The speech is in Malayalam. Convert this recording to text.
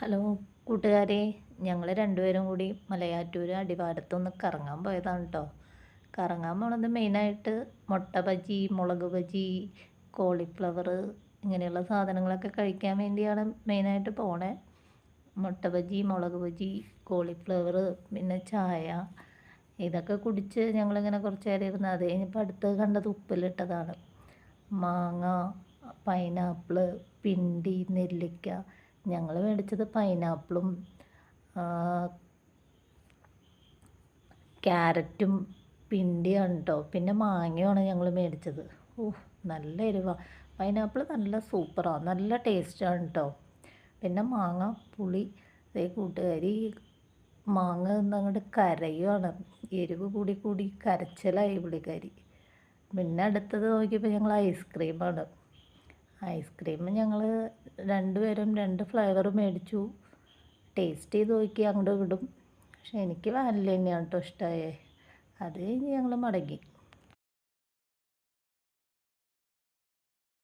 ഹലോ കൂട്ടുകാരെ, ഞങ്ങൾ രണ്ടുപേരും കൂടി മലയാറ്റൂർ അടിവാരത്തൊന്ന് കറങ്ങാൻ പോയതാണ് കേട്ടോ. കറങ്ങാൻ പോണത് മെയിനായിട്ട് മുട്ട ബജി, മുളക് ബജി, കോളിഫ്ലവർ ഇങ്ങനെയുള്ള സാധനങ്ങളൊക്കെ കഴിക്കാൻ വേണ്ടിയാണ് മെയിനായിട്ട് പോണേ. മുട്ട ബജി, മുളക് ബജി, കോളിഫ്ലവർ, പിന്നെ ചായ ഇതൊക്കെ കുടിച്ച് ഞങ്ങളിങ്ങനെ കുറച്ച് നേരം ഇരുന്ന്. അത് കഴിഞ്ഞപ്പോൾ അടുത്ത് കണ്ടത് ഉപ്പിലിട്ടതാണ്. മാങ്ങ, പൈനാപ്പിള്, പിണ്ടി, നെല്ലിക്ക. ഞങ്ങൾ മേടിച്ചത് പൈനാപ്പിളും ക്യാരറ്റും പിണ്ടിയാണ് കേട്ടോ. പിന്നെ മാങ്ങയുമാണ് ഞങ്ങൾ മേടിച്ചത്. നല്ല എരിവാ. പൈനാപ്പിൾ നല്ല സൂപ്പറാണ്, നല്ല ടേസ്റ്റാണ് കേട്ടോ. പിന്നെ മാങ്ങ പുളി. അതേ കൂട്ടുകാരി, മാങ്ങ നിന്നങ്ങോട്ട് കരയുവാണ്. എരിവ് കൂടി കൂടി കരച്ചിലായി പുള്ളിക്കാരി. പിന്നെ അടുത്തത് നോക്കിയപ്പോൾ ഞങ്ങൾ ഐസ്ക്രീമാണ്. ഐസ്ക്രീം ഞങ്ങൾ രണ്ടുപേരും രണ്ട് ഫ്ലേവർ മേടിച്ചു. ടേസ്റ്റ് ചെയ്ത് നോക്കി അങ്ങോട്ടും ഇങ്ങോട്ടും. പക്ഷെ എനിക്ക് വാനില തന്നെയാണ് കേട്ടോ ഇഷ്ടമായേ. അത് കഴിഞ്ഞ് ഞങ്ങൾ മടങ്ങി.